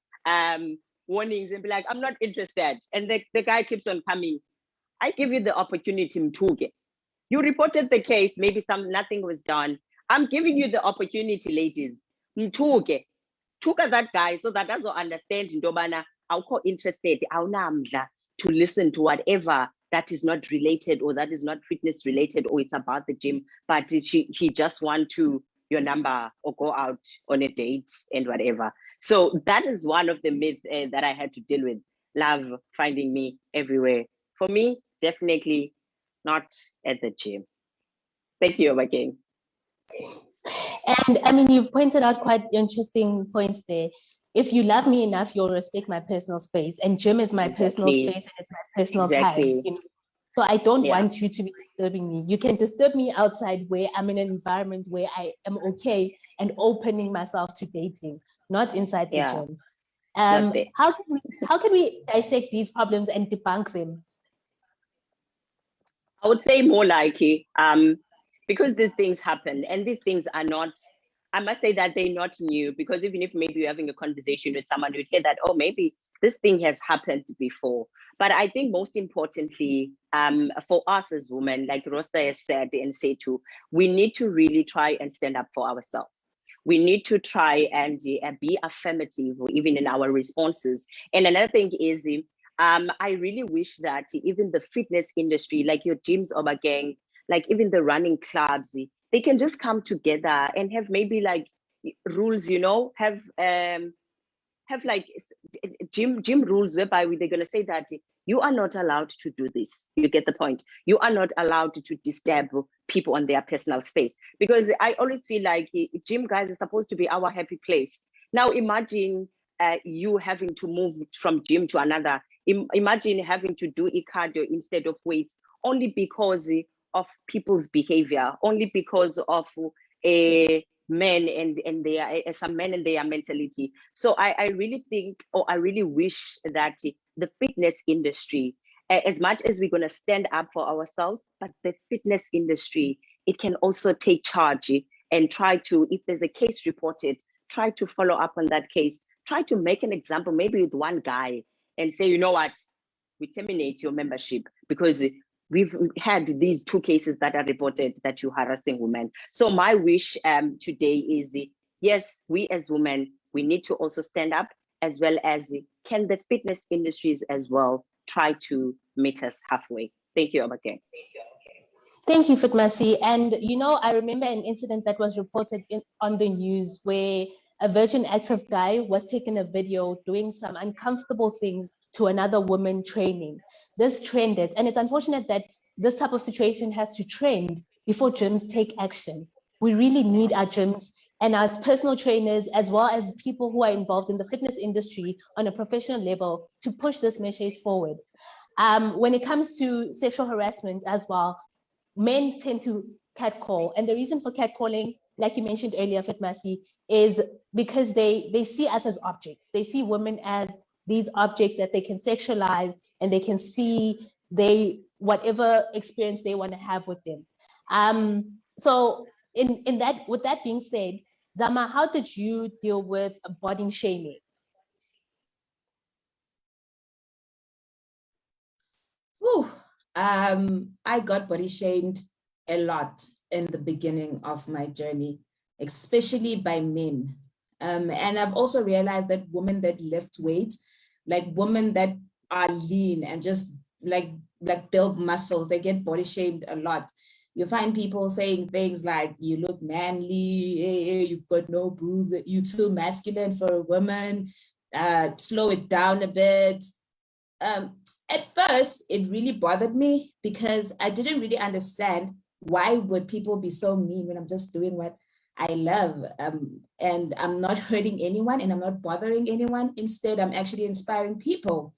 warnings and be like, I'm not interested. And the guy keeps on coming. I give you the opportunity mtuke. You reported the case, maybe nothing was done. I'm giving you the opportunity, ladies. Mtuke. Tuka that guy so that doesn't understand Ndobana, awukho interested, awunamdla to listen to whatever that is not related, or that is not fitness related, or it's about the gym, but he just want to your number or go out on a date and whatever. So that is one of the myths that I had to deal with. Love finding me everywhere. For me, definitely not at the gym. Thank you again. And I mean, you've pointed out quite interesting points there. If you love me enough, you'll respect my personal space, and gym is my personal space, and it's my personal time. You know? So I don't Yeah. want you to be disturbing me. You can disturb me outside where I'm in an environment where I am okay and opening myself to dating, not inside the Yeah. gym. Not there. How can we dissect these problems and debunk them? I would say more likely, because these things happen and these things are not, I must say that they're not new, because even if maybe you're having a conversation with someone, you'd hear that, oh, maybe this thing has happened before. But I think most importantly, for us as women, like Rosta has said and said too, we need to really try and stand up for ourselves. We need to try and be affirmative, even in our responses. And another thing is, I really wish that even the fitness industry, like your gyms or gang, like even the running clubs, they can just come together and have maybe like rules, have like gym rules whereby they're going to say that you are not allowed to do this. You get the point. You are not allowed to disturb people on their personal space, because I always feel like gym guys are supposed to be our happy place. Now imagine you having to move from gym to another. Imagine having to do a cardio instead of weights, only because of people's behavior, only because of a men and their some men and their mentality. So I really think, or I really wish that the fitness industry, as much as we're going to stand up for ourselves, but the fitness industry, it can also take charge and try to, if there's a case reported, try to follow up on that case, try to make an example, maybe with one guy, and say, you know what, we terminate your membership because we've had these 2 cases that are reported that you're harassing women. So my wish today is, yes, we as women, we need to also stand up, as well as can the fitness industries as well try to meet us halfway. Thank you, Obake. Thank you, Fitmasi. And I remember an incident that was reported on the news where a Virgin Active guy was taking a video doing some uncomfortable things to another woman training. This trended, and it's unfortunate that this type of situation has to trend before gyms take action. We really need our gyms and our personal trainers, as well as people who are involved in the fitness industry on a professional level, to push this message forward. When it comes to sexual harassment as well, men tend to catcall. And the reason for catcalling, like you mentioned earlier, Fitmasi, is because they see us as objects. They see women as these objects that they can sexualize, and they can see whatever experience they want to have with them. So with that being said, Zama, how did you deal with body shaming? Whew. I got body shamed a lot in the beginning of my journey, especially by men. And I've also realized that women that lift weight, like women that are lean and just like build muscles, they get body shamed a lot. You find people saying things like, you look manly, you've got no boobs, you're too masculine for a woman, slow it down a bit. At first, it really bothered me because I didn't really understand why would people be so mean when I'm just doing what I love, and I'm not hurting anyone and I'm not bothering anyone. Instead, I'm actually inspiring people.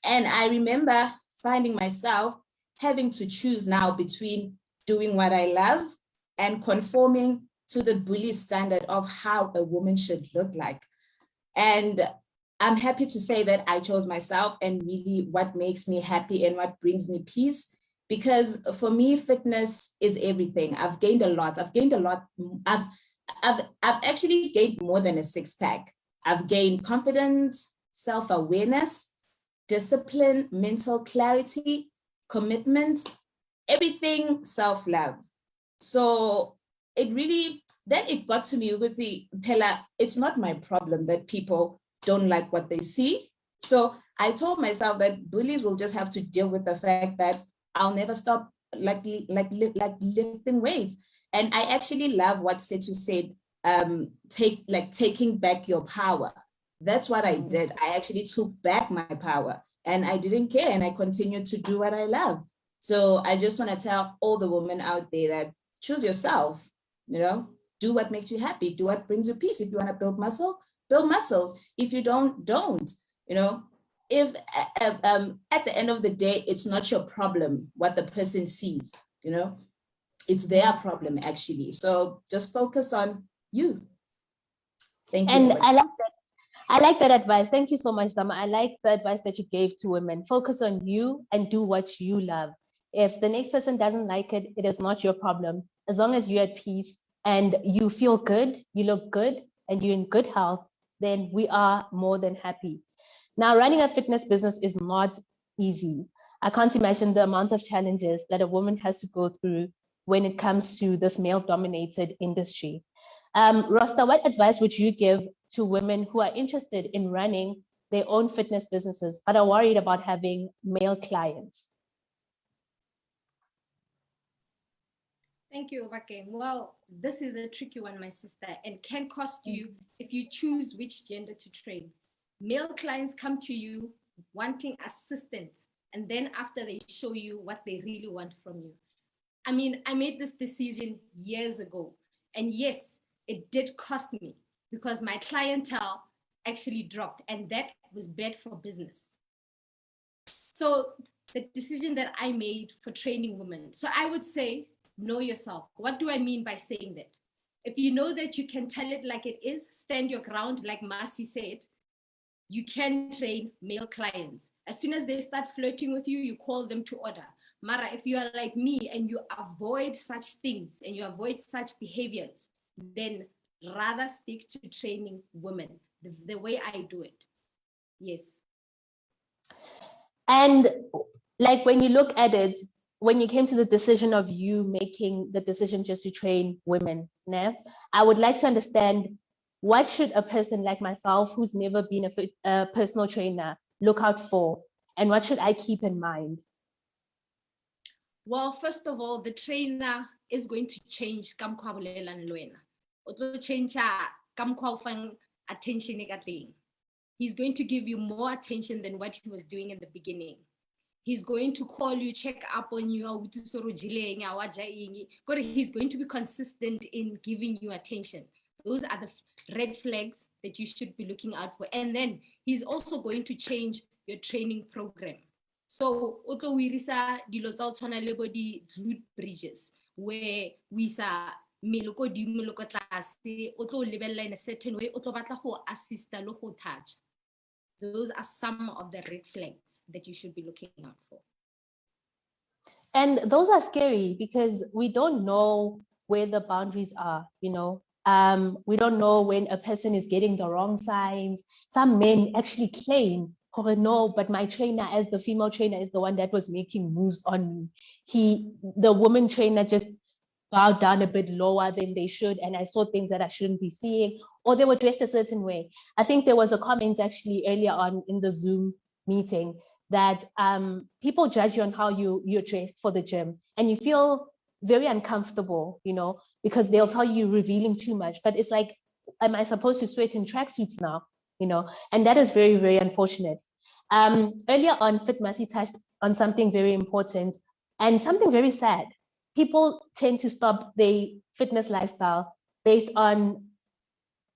And I remember finding myself having to choose now between doing what I love and conforming to the bully standard of how a woman should look like. And I'm happy to say that I chose myself and really what makes me happy and what brings me peace. Because for me, fitness is everything. I've gained a lot. I've actually gained more than a 6-pack. I've gained confidence, self-awareness, discipline, mental clarity, commitment, everything self-love. So it got to me with the Pella, it's not my problem that people don't like what they see. So I told myself that bullies will just have to deal with the fact that I'll never stop lifting weights. And I actually love what Setu said, taking back your power. That's what I did. I actually took back my power and I didn't care, and I continued to do what I love. So I just want to tell all the women out there that choose yourself, do what makes you happy, do what brings you peace. If you want to build muscles, build muscles. If you don't, if at the end of the day, it's not your problem what the person sees, you know, it's their problem actually. So just focus on you. Thank you. And I like that advice. Thank you so much, Zama. I like the advice that you gave to women. Focus on you and do what you love. If the next person doesn't like it, it is not your problem. As long as you're at peace and you feel good, you look good, and you're in good health, then we are more than happy. Now, running a fitness business is not easy. I can't imagine the amount of challenges that a woman has to go through when it comes to this male-dominated industry. Rosta, what advice would you give to women who are interested in running their own fitness businesses but are worried about having male clients? Thank you, Obake. Well, this is a tricky one, my sister, and can cost you if you choose which gender to train. Male clients come to you wanting assistance, and then after they show you what they really want from you. I mean, I made this decision years ago, and yes, it did cost me because my clientele actually dropped, and that was bad for business. So the decision that I made for training women, so I would say, know yourself. What do I mean by saying that? If you know that you can tell it like it is, stand your ground, like Marcy said, you can train male clients. As soon as they start flirting with you, you call them to order. Mara, if you are like me and you avoid such things and you avoid such behaviors, then rather stick to training women the way I do it. Yes. And like when you look at it, when you came to the decision of you making the decision just to train women, I would like to understand, what should a person like myself who's never been a personal trainer look out for? And what should I keep in mind? Well, first of all, the trainer is going to change change attention. He's going to give you more attention than what he was doing in the beginning. He's going to call you, check up on you. He's going to be consistent in giving you attention. Those are the red flags that you should be looking out for. And then he's also going to change your training program. So, we risa dilo tsa tshwana le bo di glute bridges, where we sa meloko di meloko tlase, o tlo lebella in a certain way, o tlo batla go assista le go touch. Those are some of the red flags that you should be looking out for. And those are scary because we don't know where the boundaries are, you know. We don't know when a person is getting the wrong signs. Some men actually claim, oh no, but my trainer, as the female trainer, is the one that was making moves on me. The woman trainer just bowed down a bit lower than they should, and I saw things that I shouldn't be seeing, or they were dressed a certain way. I think there was a comment actually earlier on in the Zoom meeting that people judge you on how you're dressed for the gym, and you feel very uncomfortable, you know, because they'll tell you you're revealing too much. But it's like, am I supposed to sweat in tracksuits now? You know, and that is very, very unfortunate. Earlier on, Fit Masi touched on something very important and something very sad. People tend to stop their fitness lifestyle based on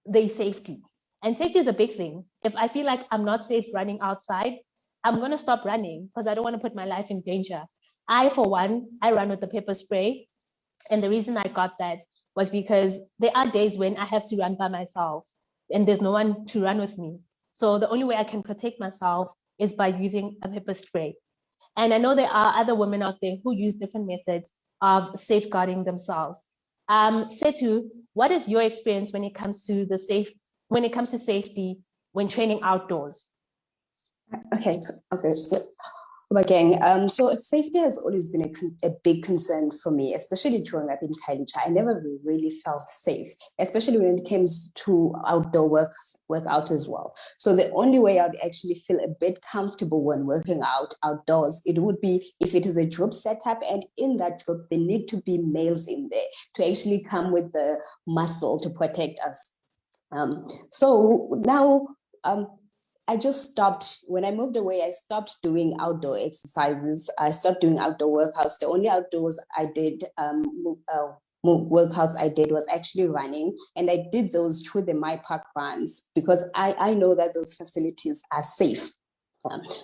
their safety. And safety is a big thing. If I feel like I'm not safe running outside, I'm going to stop running because I don't want to put my life in danger. For one, I run with the pepper spray. And the reason I got that was because there are days when I have to run by myself and there's no one to run with me. So the only way I can protect myself is by using a pepper spray. And I know there are other women out there who use different methods of safeguarding themselves. Setu, what is your experience when it comes to safety when training outdoors? Okay. Again, so safety has always been a big concern for me, especially growing up in Khayelitsha. I never really felt safe, especially when it comes to outdoor workout as well. So the only way I'd actually feel a bit comfortable when working out outdoors, it would be if it is a group setup, and in that group, there need to be males in there to actually come with the muscle to protect us. So now, I just stopped. When I moved away, I stopped doing outdoor exercises. I stopped doing outdoor workouts. The only outdoors I did, workouts I did was actually running. And I did those through the My Park runs because I know that those facilities are safe.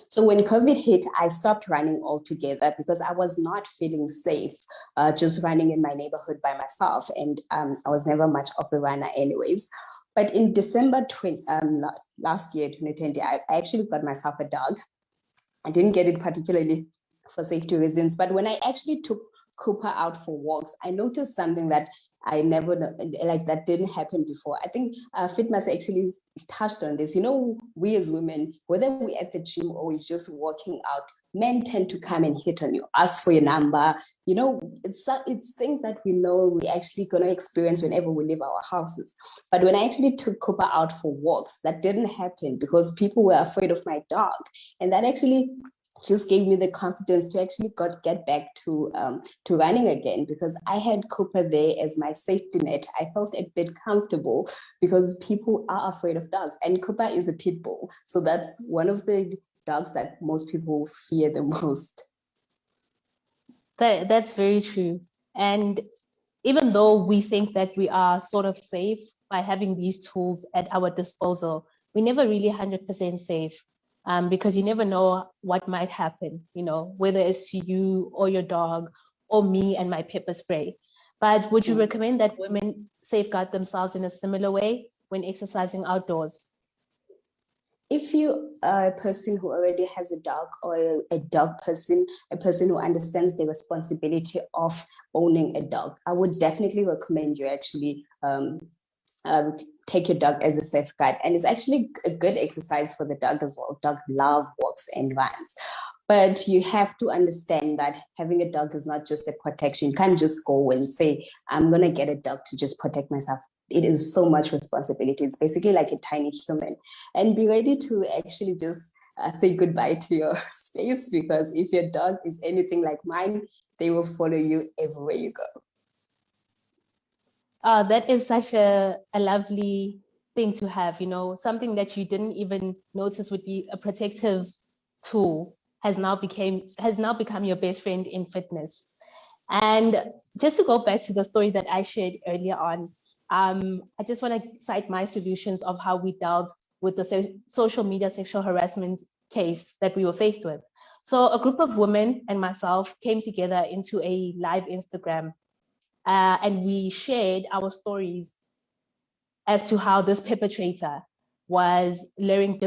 So when COVID hit, I stopped running altogether because I was not feeling safe just running in my neighborhood by myself. And I was never much of a runner anyways. But in December last year, 2020, I actually got myself a dog. I didn't get it particularly for safety reasons, but when I actually took Cooper out for walks, I noticed something that I never like that didn't happen before. I think Fitmas actually touched on this. You know, we as women, whether we're at the gym or we're just walking out, men tend to come and hit on you, ask for your number. You know, it's things that we know we're actually going to experience whenever we leave our houses. But when I actually took Cooper out for walks, that didn't happen because people were afraid of my dog. And that actually just gave me the confidence to actually get back to running again, because I had Cooper there as my safety net. I felt a bit comfortable because people are afraid of dogs, and Cooper is a pit bull. So that's one of the dogs that most people fear the most. That's very true. And even though we think that we are sort of safe by having these tools at our disposal, we never really 100% safe. Because you never know what might happen, you know, whether it's you or your dog or me and my pepper spray. But would you recommend that women safeguard themselves in a similar way when exercising outdoors? If you are a person who already has a dog, or a dog person, a person who understands the responsibility of owning a dog, I would definitely recommend you actually take your dog as a safeguard. And it's actually a good exercise for the dog as well. Dog love walks and runs. But you have to understand that having a dog is not just a protection. You can't just go and say, I'm going to get a dog to just protect myself. It is so much responsibility. It's basically like a tiny human. And be ready to actually just say goodbye to your space, because if your dog is anything like mine, they will follow you everywhere you go. That is such a lovely thing to have, you know, something that you didn't even notice would be a protective tool has now become your best friend in fitness. And just to go back to the story that I shared earlier on, I just want to cite my solutions of how we dealt with the social media sexual harassment case that we were faced with. So a group of women and myself came together into a live Instagram, and we shared our stories as to how this perpetrator was luring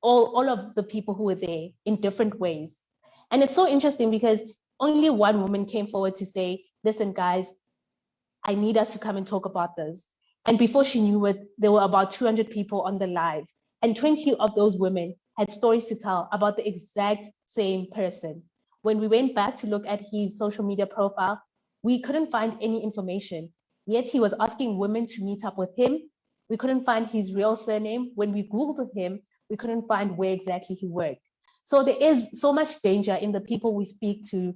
all of the people who were there in different ways. And it's so interesting because only one woman came forward to say, listen, guys, I need us to come and talk about this. And before she knew it, there were about 200 people on the live. And 20 of those women had stories to tell about the exact same person. When we went back to look at his social media profile, we couldn't find any information. Yet he was asking women to meet up with him. We couldn't find his real surname. When we Googled him, we couldn't find where exactly he worked. So there is so much danger in the people we speak to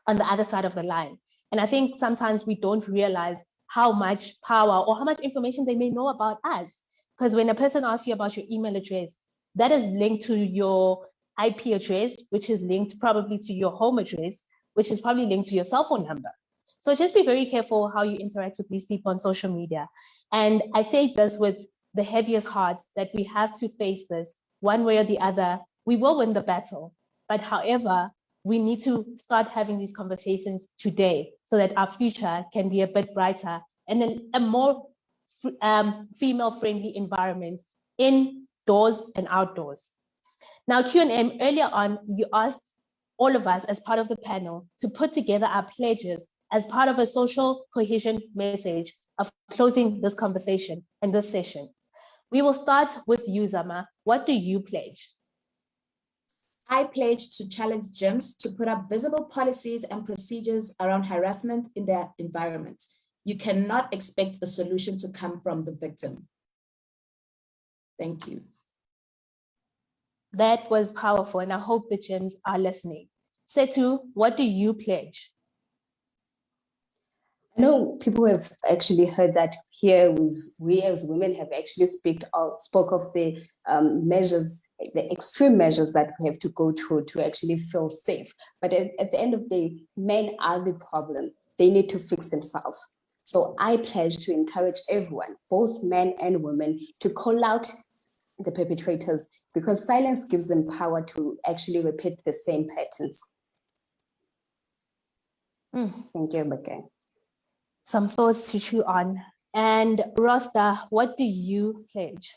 on the other side of the line. And I think sometimes we don't realize how much power or how much information they may know about us. Because when a person asks you about your email address, that is linked to your IP address, which is linked probably to your home address, which is probably linked to your cell phone number. So just be very careful how you interact with these people on social media. And I say this with the heaviest hearts that we have to face this one way or the other. We will win the battle. But however, we need to start having these conversations today so that our future can be a bit brighter and in a more female-friendly environment indoors and outdoors. Now, Q&M, earlier on, you asked all of us as part of the panel to put together our pledges as part of a social cohesion message of closing this conversation and this session. We will start with you, Zama. What do you pledge? I pledge to challenge gyms to put up visible policies and procedures around harassment in their environment. You cannot expect a solution to come from the victim. Thank you. That was powerful, and I hope the gyms are listening. Setu, what do you pledge? I know people have actually heard that here we as women have actually spoke of the measures, the extreme measures that we have to go through to actually feel safe. But at the end of the day, men are the problem. They need to fix themselves. So I pledge to encourage everyone, both men and women, to call out the perpetrators because silence gives them power to actually repeat the same patterns. Thank you, Bake. Some thoughts to chew on. And Rosta, what do you pledge?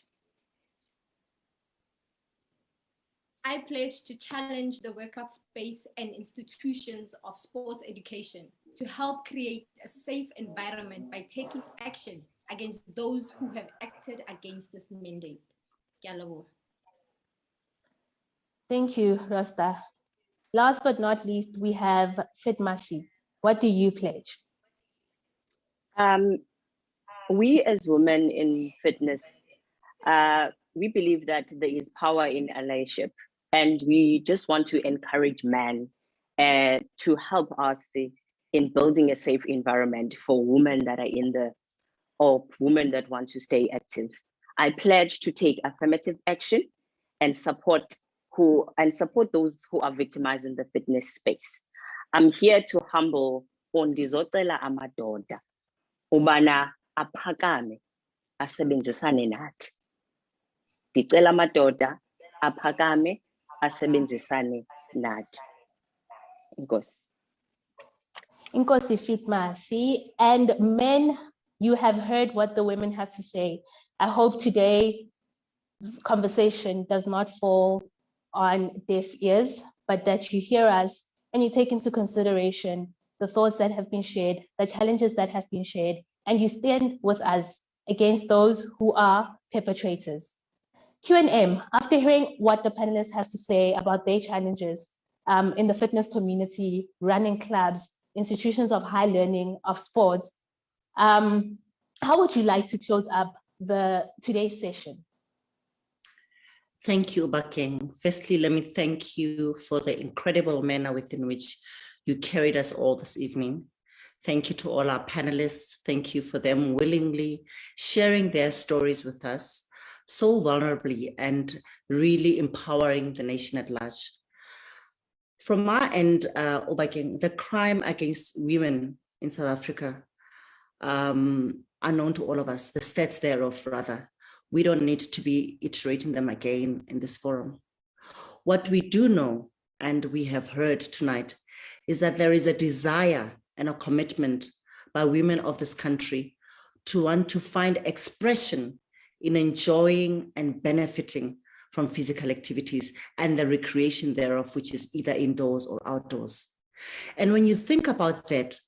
I pledge to challenge the workout space and institutions of sports education to help create a safe environment by taking action against those who have acted against this mandate. Kyalabo. Thank you, Rosta. Last but not least, we have Fitmasi. What do you pledge? We as women in fitness, we believe that there is power in allyship, and we just want to encourage men to help us in building a safe environment for women that are or women that want to stay active. I pledge to take affirmative action and support those who are victimized in the fitness space. I'm here to humble Ondizotela Amadoda, ubana aphakame asebenzisane nathi. Ndicela amadoda aphakame asebenzisane nathi. Inkosi. Inkosi Fitmasi. And men, you have heard what the women have to say. I hope today's conversation does not fall on deaf ears, but that you hear us and you take into consideration the thoughts that have been shared, the challenges that have been shared, and you stand with us against those who are perpetrators. Q&M, after hearing what the panelists have to say about their challenges in the fitness community, running clubs, institutions of high learning, of sports, how would you like to close up today's session? Thank you, Bakeng. Firstly, let me thank you for the incredible manner within which you carried us all this evening. Thank you to all our panelists. Thank you for them willingly sharing their stories with us so vulnerably and really empowering the nation at large. From my end, Obakeng, the crime against women in South Africa are known to all of us, the stats thereof rather. We don't need to be iterating them again in this forum. What we do know, and we have heard tonight, is that there is a desire and a commitment by women of this country to want to find expression in enjoying and benefiting from physical activities and the recreation thereof, which is either indoors or outdoors. And when you think about that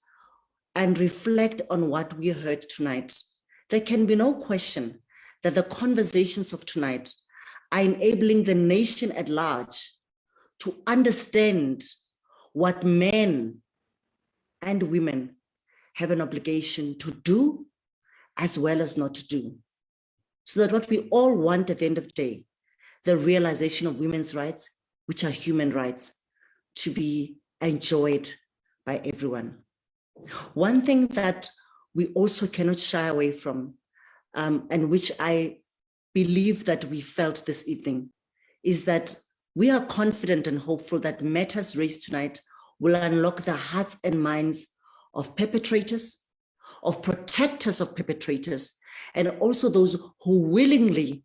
and reflect on what we heard tonight, there can be no question that the conversations of tonight are enabling the nation at large to understand what men and women have an obligation to do as well as not to do. So that what we all want at the end of the day, the realization of women's rights, which are human rights, to be enjoyed by everyone. One thing that we also cannot shy away from, and which I believe that we felt this evening, is that we are confident and hopeful that matters raised tonight will unlock the hearts and minds of perpetrators, of protectors of perpetrators, and also those who willingly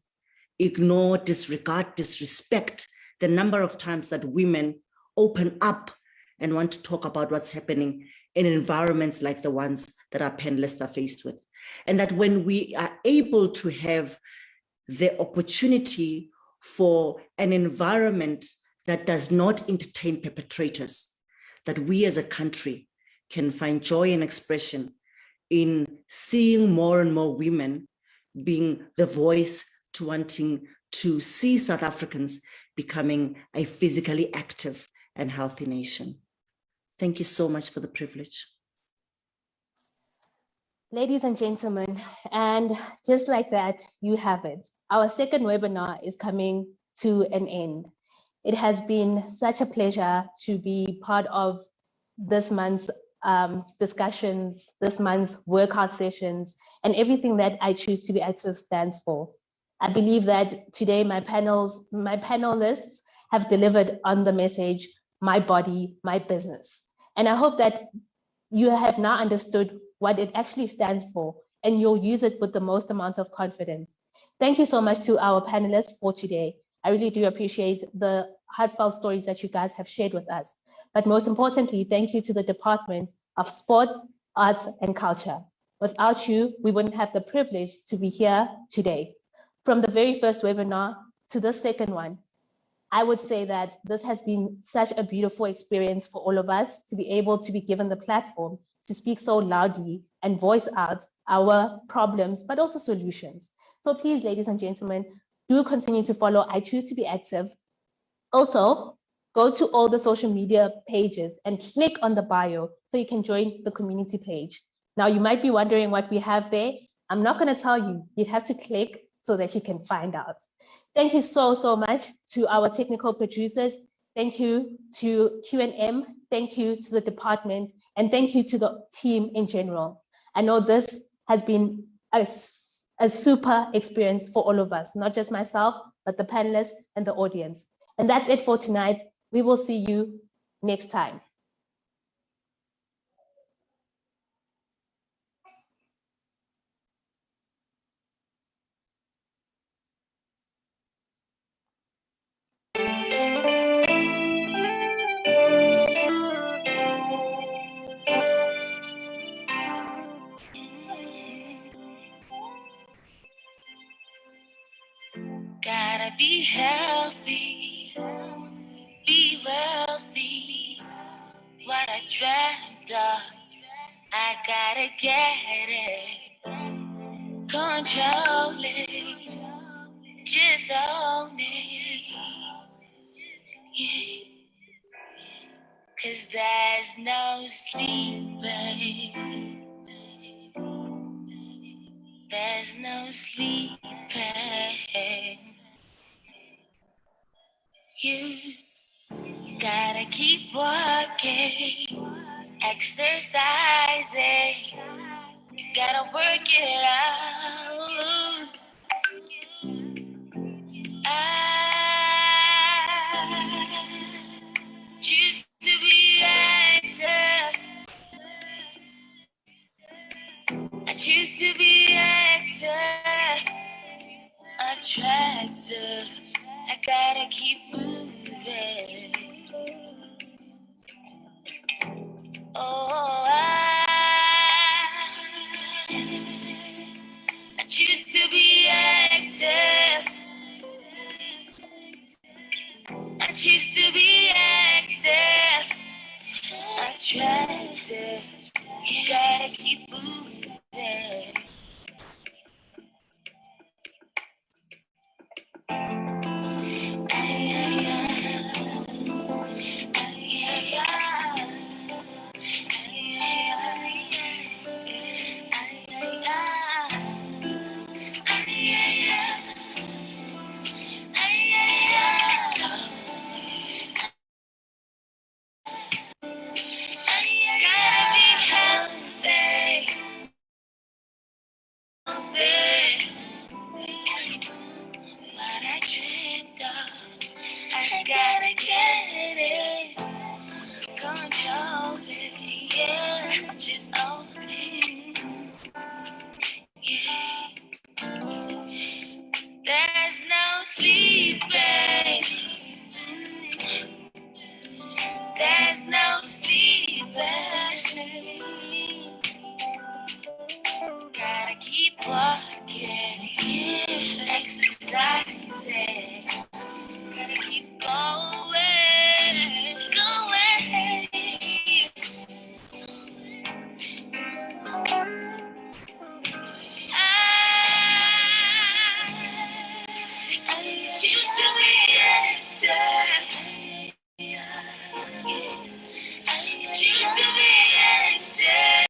ignore, disregard, disrespect the number of times that women open up and want to talk about what's happening in environments like the ones that our panelists are faced with. And that when we are able to have the opportunity for an environment that does not entertain perpetrators, that we as a country can find joy and expression in seeing more and more women being the voice to wanting to see South Africans becoming a physically active and healthy nation. Thank you so much for the privilege. Ladies and gentlemen, and just like that, you have it. Our second webinar is coming to an end. It has been such a pleasure to be part of this month's discussions, this month's workout sessions, and everything that I Choose to Be Active stands for. I believe that today my panelists have delivered on the message, my body, my business. And I hope that you have now understood what it actually stands for, and you'll use it with the most amount of confidence. Thank you so much to our panelists for today. I really do appreciate the heartfelt stories that you guys have shared with us. But most importantly, thank you to the Department of Sport, Arts and Culture. Without you, we wouldn't have the privilege to be here today. From the very first webinar to the second one, I would say that this has been such a beautiful experience for all of us to be able to be given the platform to speak so loudly and voice out our problems, but also solutions. So please, ladies and gentlemen, do continue to follow I Choose to Be Active. Also, go to all the social media pages and click on the bio so you can join the community page. Now, you might be wondering what we have there. I'm not going to tell you. You'd have to click so that you can find out. Thank you so much to our technical producers. Thank you to Q&M. Thank you to the department. And thank you to the team in general. I know this has been a super experience for all of us, not just myself, but the panelists and the audience. And that's it for tonight. We will see you next time. Gotta be healthy, be wealthy. What I dreamt of, I gotta get it. Control it, just own it. Yeah. 'Cause there's no sleeping. There's no sleeping. You gotta keep walking, exercising. You gotta work it out. I choose to be active. I choose to be active, attractive. I gotta keep moving. Oh, I choose to be active. I choose to be active, attractive. You gotta keep moving.